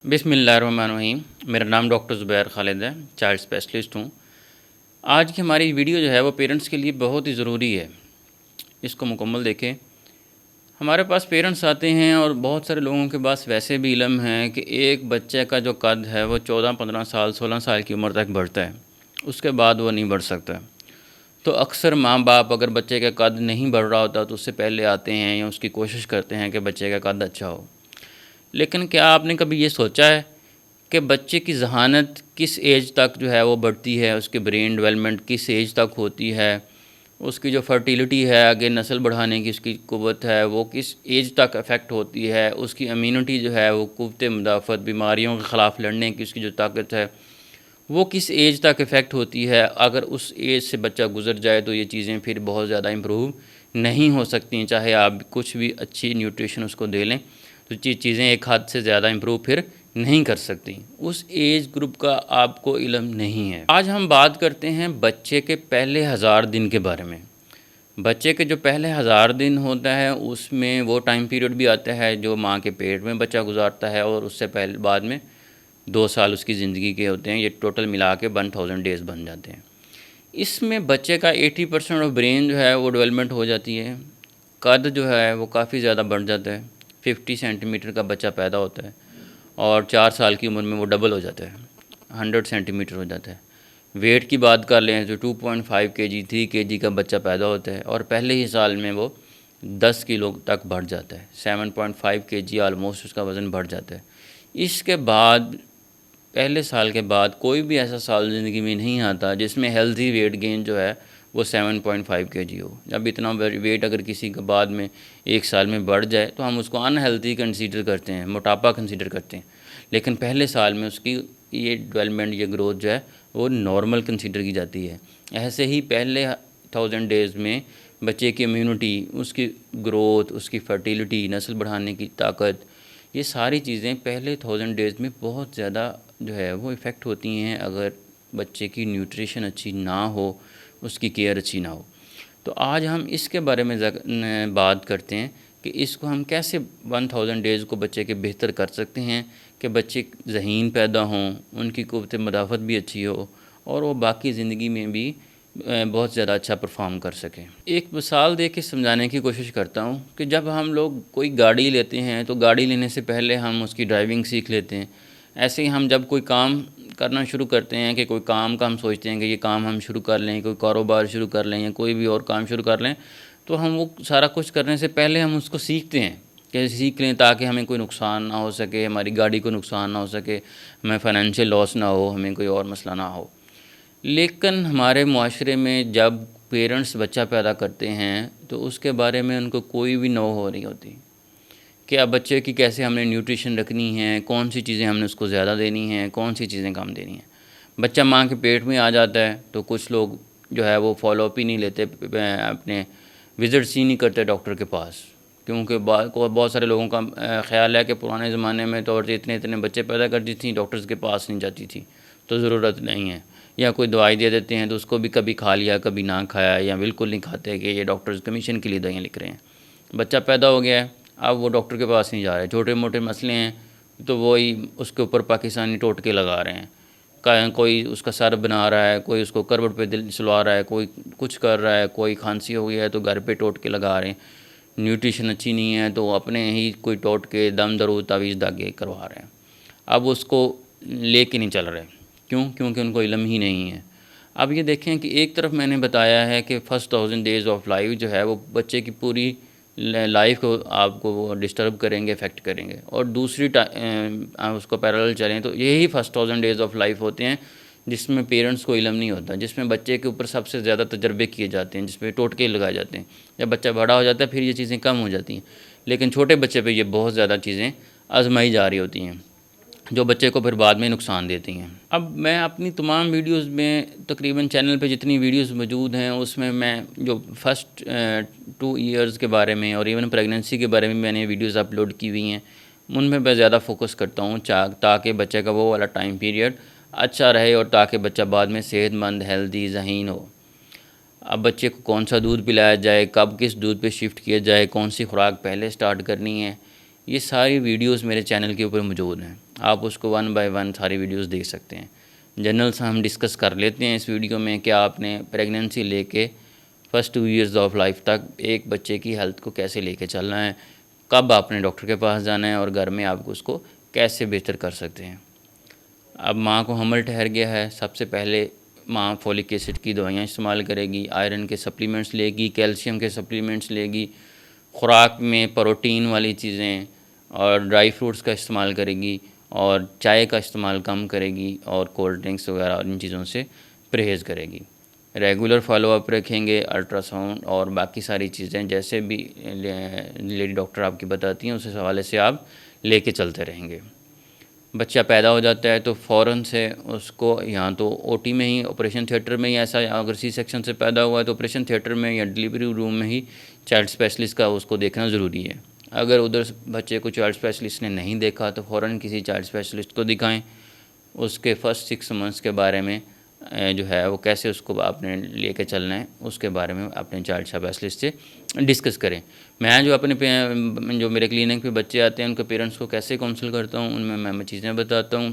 बिस्मिल्लाहिर्रहमानिर्रहीम। मेरा नाम डॉक्टर ज़ुबैर खालिद है, चाइल्ड स्पेशलिस्ट हूँ। आज की हमारी वीडियो जो है वो पेरेंट्स के लिए बहुत ही ज़रूरी है, इसको मुकम्मल देखें। हमारे पास पेरेंट्स आते हैं और बहुत सारे लोगों के पास वैसे भी इल्म है कि एक बच्चे का जो कद है वो 14-15 साल 16 साल की उम्र तक बढ़ता है, उसके बाद वो नहीं बढ़ सकता। तो अक्सर माँ बाप अगर बच्चे का कद नहीं बढ़ रहा होता तो उससे पहले आते हैं या उसकी कोशिश करते हैं कि बच्चे का कद अच्छा हो। लेकिन क्या आपने कभी ये सोचा है कि बच्चे की ज़हानत किस एज तक जो है वो बढ़ती है, उसके ब्रेन डेवलपमेंट किस एज तक होती है, उसकी जो फर्टिलिटी है, आगे नस्ल बढ़ाने की उसकी क़ुव्वत है वो किस एज तक अफेक्ट होती है, उसकी इम्यूनिटी जो है वो क़ुव्वत मुदाफ़त, बीमारियों के ख़िलाफ़ लड़ने की उसकी जो ताकत है वो किस एज तक इफ़ेक्ट होती है। अगर उस एज से बच्चा गुज़र जाए तो ये चीज़ें फिर बहुत ज़्यादा इम्प्रूव नहीं हो सकती, चाहे आप कुछ भी अच्छी न्यूट्रिशन उसको दे लें तो चीज़ें एक हद से ज़्यादा इम्प्रूव फिर नहीं कर सकती। उस एज ग्रुप का आपको इल्म नहीं है। आज हम बात करते हैं बच्चे के पहले 1000 दिन के बारे में। बच्चे के जो पहले 1000 दिन होता है उसमें वो टाइम पीरियड भी आता है जो माँ के पेट में बच्चा गुजारता है, और उससे पहले बाद में 2 साल उसकी ज़िंदगी के होते हैं। ये टोटल मिला के 1000 डेज़ बन जाते हैं। इसमें बच्चे का 80% ऑफ ब्रेन जो है वो डेवलपमेंट हो जाती है। कद जो है वो काफ़ी ज़्यादा बढ़ जाता है, 50 सेंटीमीटर का बच्चा पैदा होता है और 4 साल की उम्र में वो डबल हो जाता है, 100 सेंटीमीटर हो जाता है। वेट की बात कर लें तो 2.5 केजी 3 केजी का बच्चा पैदा होता है और पहले ही साल में वो 10 किलो तक बढ़ जाता है, 7.5 केजी आलमोस्ट उसका वज़न बढ़ जाता है। इसके बाद पहले साल के बाद कोई भी ऐसा साल ज़िंदगी में नहीं आता जिसमें हेल्दी वेट गेन जो है वो 7.5 केजी हो। जब इतना वेट अगर किसी के बाद में 1 साल में बढ़ जाए तो हम उसको अनहेल्दी कंसीडर करते हैं, मोटापा कंसीडर करते हैं। लेकिन पहले साल में उसकी ये डेवलपमेंट, ये ग्रोथ जो है वो नॉर्मल कंसीडर की जाती है। ऐसे ही पहले 1000 डेज़ में बच्चे की इम्यूनिटी, उसकी ग्रोथ, उसकी फर्टिलिटी, नस्ल बढ़ाने की ताकत, ये सारी चीज़ें पहले 1000 डेज़ में बहुत ज़्यादा जो है वो इफ़ेक्ट होती हैं अगर बच्चे की न्यूट्रिशन अच्छी ना हो, उसकी केयर अच्छी ना हो। तो आज हम इसके बारे में बात करते हैं कि इसको हम कैसे 1000 डेज़ को बच्चे के बेहतर कर सकते हैं कि बच्चे ज़हीन पैदा हों, उनकी क़ुव्वत मुदाफ़त भी अच्छी हो और वो बाकी ज़िंदगी में भी बहुत ज़्यादा अच्छा परफॉर्म कर सकें। एक मिसाल दे के समझाने की कोशिश करता हूँ कि जब हम लोग कोई गाड़ी लेते हैं तो गाड़ी लेने से पहले हम उसकी ड्राइविंग सीख लेते हैं। ऐसे ही हम जब कोई काम करना शुरू करते हैं कि कोई काम का हम सोचते हैं कि ये काम हम शुरू कर लें, कोई कारोबार शुरू कर लें या कोई भी और काम शुरू कर लें, तो हम वो सारा कुछ करने से पहले हम उसको सीखते हैं कि सीख लें ताकि हमें कोई नुकसान ना हो सके, हमारी गाड़ी को नुकसान ना हो सके, हमें फ़ाइनेंशियल लॉस ना हो, हमें कोई और मसला ना हो। लेकिन हमारे मुआशरे में जब पेरेंट्स बच्चा पैदा करते हैं तो उसके बारे में उनको कोई भी नो हो नहीं होती कि अब बच्चे की कैसे हमने न्यूट्रिशन रखनी है, कौन सी चीज़ें हमने उसको ज़्यादा देनी हैं, कौन सी चीज़ें कम देनी हैं। बच्चा माँ के पेट में आ जाता है तो कुछ लोग जो है वो फॉलोअप ही नहीं लेते, अपने विज़िट्स ही नहीं करते डॉक्टर के पास, क्योंकि बहुत सारे लोगों का ख्याल है कि पुराने ज़माने में तो औरतें इतने इतने बच्चे पैदा करती थी, डॉक्टर्स के पास नहीं जाती थी, तो ज़रूरत नहीं है। या कोई दवाई दे देते हैं तो उसको भी कभी खा लिया कभी ना खाया, या बिल्कुल नहीं खाते कि ये डॉक्टर्स कमीशन के लिए दवाइयाँ लिख रहे हैं। बच्चा पैदा हो गया है, अब वो डॉक्टर के पास नहीं जा रहे, छोटे मोटे मसले हैं तो वही उसके ऊपर पाकिस्तानी टोटके लगा रहे हैं। कोई उसका सर बना रहा है, कोई उसको करवट पे दिल सुलवा रहा है, कोई कुछ कर रहा है, कोई खांसी हो गया है तो घर पे टोटके लगा रहे हैं। न्यूट्रिशन अच्छी नहीं है तो अपने ही कोई टोटके दम दरूद तावीज़ दागे करवा रहे हैं। अब उसको ले के नहीं चल रहे, क्यों? क्योंकि उनको इल्म ही नहीं है। अब ये देखें कि एक तरफ मैंने बताया है कि फर्स्ट 1000 डेज़ ऑफ लाइफ जो है वो बच्चे की पूरी लाइफ को आपको वो डिस्टर्ब करेंगे, इफ़ेक्ट करेंगे, और दूसरी उसको पैरेलल चलें तो यही फर्स्ट 1000 डेज़ ऑफ लाइफ होते हैं जिसमें पेरेंट्स को इल्म नहीं होता, जिसमें बच्चे के ऊपर सबसे ज़्यादा तजर्बे किए जाते हैं, जिसमें टोटके लगाए जाते हैं। जब बच्चा बड़ा हो जाता है फिर ये चीज़ें कम हो जाती हैं, लेकिन छोटे बच्चे पे ये बहुत ज़्यादा चीज़ें आजमाई जा रही होती हैं जो बच्चे को फिर बाद में नुकसान देती हैं। अब मैं अपनी तमाम वीडियोस में तकरीबन चैनल पे जितनी वीडियोस मौजूद हैं उसमें मैं जो फर्स्ट 2 ईयर्स के बारे में और इवन प्रेगनेंसी के बारे में मैंने वीडियोस अपलोड की हुई हैं, उनमें मैं ज़्यादा फोकस करता हूँ ताकि बच्चे का वो वाला टाइम पीरियड अच्छा रहे और ताकि बच्चा बाद में सेहतमंद, हेल्दी, ज़हीन हो। अब बच्चे को कौन सा दूध पिलाया जाए, कब किस दूध पे शिफ्ट किया जाए, कौन सी खुराक पहले स्टार्ट करनी है, ये सारी वीडियोस मेरे चैनल के ऊपर मौजूद हैं। آپ اس کو 1 بائی 1 ساری ویڈیوز دیکھ سکتے ہیں۔ جنرل سے ہم ڈسکس کر لیتے ہیں اس ویڈیو میں کہ آپ نے پریگننسی لے کے فرسٹ 2 ایئرز آف لائف تک ایک بچے کی ہیلتھ کو کیسے لے کے چلنا ہے، کب آپ نے ڈاکٹر کے پاس جانا ہے، اور گھر میں آپ اس کو کیسے بہتر کر سکتے ہیں۔ اب ماں کو حمل ٹھہر گیا ہے، سب سے پہلے ماں فولک ایسڈ کی دوائیاں استعمال کرے گی، آئرن کے سپلیمنٹس لے گی، کیلشیم کے سپلیمنٹس لے گی، خوراک میں پروٹین والی چیزیں اور ڈرائی فروٹس کا استعمال کرے گی، اور چائے کا استعمال کم کرے گی، اور کولڈ ڈرنکس وغیرہ ان چیزوں سے پرہیز کرے گی۔ ریگولر فالو اپ رکھیں گے، الٹرا ساؤنڈ اور باقی ساری چیزیں جیسے بھی لیڈی ڈاکٹر آپ کی بتاتی ہیں اس حوالے سے آپ لے کے چلتے رہیں گے۔ بچہ پیدا ہو جاتا ہے تو فوراً سے اس کو یہاں تو او ٹی میں ہی، آپریشن تھیٹر میں ہی، ایسا اگر سی سیکشن سے پیدا ہوا ہے تو آپریشن تھیٹر میں یا ڈلیوری روم میں ہی چائلڈ اسپیشلسٹ کا اس کو دیکھنا ضروری ہے۔ اگر ادھر بچے کو چائلڈ اسپیشلسٹ نے نہیں دیکھا تو فوراً کسی چائلڈ اسپیشلسٹ کو دکھائیں، اس کے فرسٹ 6 منتھس کے بارے میں جو ہے وہ کیسے اس کو آپ نے لے کے چلنا ہے اس کے بارے میں اپنے چائلڈ اسپیشلسٹ سے ڈسکس کریں۔ میں جو جو میرے کلینک پہ بچے آتے ہیں ان کے پیرنٹس کو کیسے کونسل کرتا ہوں، ان میں چیزیں بتاتا ہوں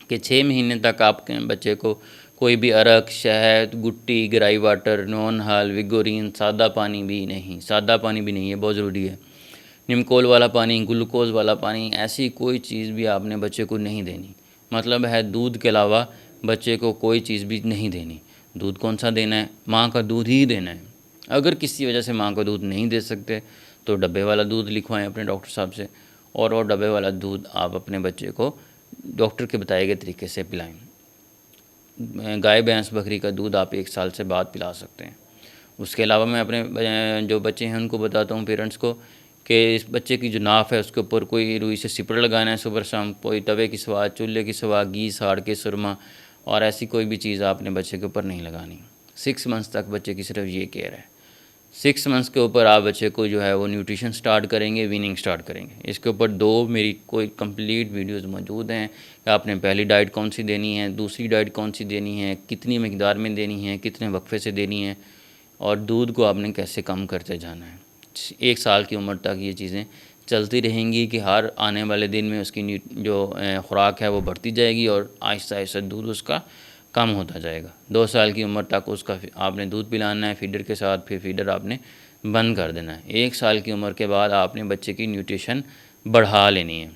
کہ 6 مہینے تک آپ کے بچے کو کوئی بھی عرق، شہد، گٹی، گرائی واٹر، نون ہال، وگورین، سادہ پانی بھی نہیں ہے، بہت ضروری ہے۔ نمکول والا پانی، گلوکوز والا پانی، ایسی کوئی چیز بھی آپ نے بچے کو نہیں دینی۔ مطلب ہے دودھ کے علاوہ بچے کو کوئی چیز بھی نہیں دینی۔ دودھ کون سا دینا ہے؟ ماں کا دودھ ہی دینا ہے۔ اگر کسی وجہ سے ماں کا دودھ نہیں دے سکتے تو ڈبے والا دودھ لکھوائیں اپنے ڈاکٹر صاحب سے، اور ڈبے والا دودھ آپ اپنے بچے کو ڈاکٹر کے بتائے گئے طریقے سے پلائیں۔ گائے، بھینس، بکری کا دودھ آپ 1 سال سے بعد پلا سکتے ہیں۔ اس کے علاوہ میں اپنے جو بچے ہیں ان کو بتاتا ہوں پیرنٹس کو کہ اس بچے کی جو ناف ہے اس کے اوپر کوئی روئی سے سپڑ لگانا ہے صبح شام، کوئی توے کی سوا، چولہے کی سوا، گھی، ساڑ کے سرما اور ایسی کوئی بھی چیز آپ نے بچے کے اوپر نہیں لگانی۔ 6 منتھس تک بچے کی صرف یہ کیئر ہے۔ 6 منتھس کے اوپر آپ بچے کو جو ہے وہ نیوٹریشن سٹارٹ کریں گے، ویننگ سٹارٹ کریں گے۔ اس کے اوپر 2 میری کوئی کمپلیٹ ویڈیوز موجود ہیں کہ آپ نے پہلی ڈائٹ کون سی دینی ہے، دوسری ڈائٹ کون سی دینی ہے، کتنی مقدار میں دینی ہے، کتنے وقفے سے دینی ہے، اور دودھ کو آپ نے کیسے کم کرتے جانا ہے۔ 1 سال کی عمر تک یہ چیزیں چلتی رہیں گی کہ ہر آنے والے دن میں اس کی جو خوراک ہے وہ بڑھتی جائے گی اور آہستہ آہستہ دودھ اس کا کم ہوتا جائے گا۔ 2 سال کی عمر تک اس کا آپ نے دودھ پلانا ہے فیڈر کے ساتھ، پھر فیڈر آپ نے بند کر دینا ہے۔ 1 سال کی عمر کے بعد آپ نے بچے کی نیوٹریشن بڑھا لینی ہے۔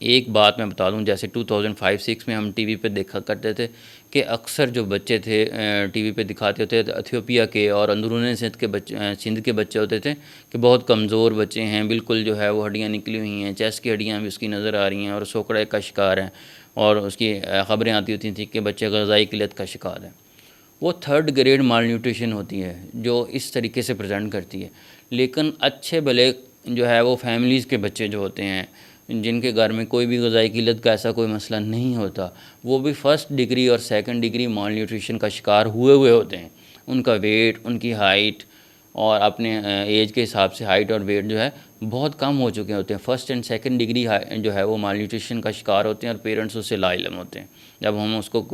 ایک بات میں بتا دوں، جیسے 2005-06 میں ہم ٹی وی پہ دیکھا کرتے تھے کہ اکثر جو بچے تھے ٹی وی پہ دکھاتے ہوتے تھے ایتھیوپیا کے اور اندرون سندھ کے بچے ہوتے تھے کہ بہت کمزور بچے ہیں، بالکل جو ہے وہ ہڈیاں نکلی ہوئی ہیں، چیسٹ کی ہڈیاں بھی اس کی نظر آ رہی ہیں اور سوکڑے کا شکار ہیں، اور اس کی خبریں آتی ہوتی تھیں کہ بچے غذائی قلت کا شکار ہے۔ وہ 3rd گریڈ مال نیوٹریشن ہوتی ہے جو اس طریقے سے پریزنٹ کرتی ہے۔ لیکن اچھے بھلے جو ہے وہ فیملیز کے بچے جو ہوتے ہیں جن کے گھر میں کوئی بھی غذائی قلت کا ایسا کوئی مسئلہ نہیں ہوتا، وہ بھی 1st ڈگری اور 2nd ڈگری مال نیوٹریشن کا شکار ہوئے ہوتے ہیں۔ ان کا ویٹ، ان کی ہائٹ اور اپنے ایج کے حساب سے ہائٹ اور ویٹ جو ہے بہت کم ہو چکے ہوتے ہیں۔ 1st اینڈ 2nd ڈگری جو ہے وہ مال نیوٹریشن کا شکار ہوتے ہیں اور پیرنٹس اس سے لا علم ہوتے ہیں۔ جب ہم اس کو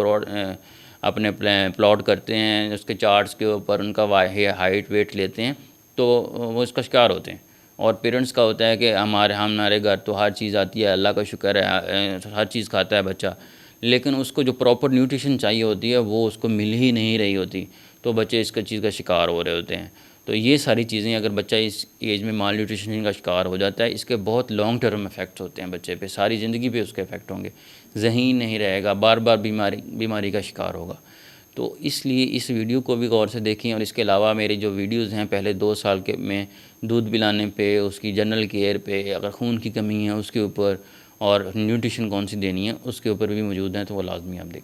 اپنے پلاٹ کرتے ہیں اس کے چارٹس کے اوپر ان کا ہائٹ ویٹ لیتے ہیں تو وہ اس کا شکار ہوتے ہیں، اور پیرنٹس کا ہوتا ہے کہ ہمارے گھر تو ہر چیز آتی ہے، اللہ کا شکر ہے، ہر چیز کھاتا ہے بچہ، لیکن اس کو جو پراپر نیوٹریشن چاہیے ہوتی ہے وہ اس کو مل ہی نہیں رہی ہوتی، تو بچے اس چیز کا شکار ہو رہے ہوتے ہیں۔ تو یہ ساری چیزیں اگر بچہ اس ایج میں مال نیوٹریشن کا شکار ہو جاتا ہے، اس کے بہت لانگ ٹرم افیکٹس ہوتے ہیں بچے پہ، ساری زندگی پہ اس کے افیکٹ ہوں گے، ذہین نہیں رہے گا، بار بار بیماری کا شکار ہوگا۔ تو اس لیے اس ویڈیو کو بھی غور سے دیکھیں، اور اس کے علاوہ میری جو ویڈیوز ہیں پہلے 2 سال کے میں دودھ پلانے پہ، اس کی جنرل کیئر پہ، اگر خون کی کمی ہے اس کے اوپر، اور نیوٹریشن کون سی دینی ہے اس کے اوپر بھی موجود ہیں، تو وہ لازمی آپ دیکھیں۔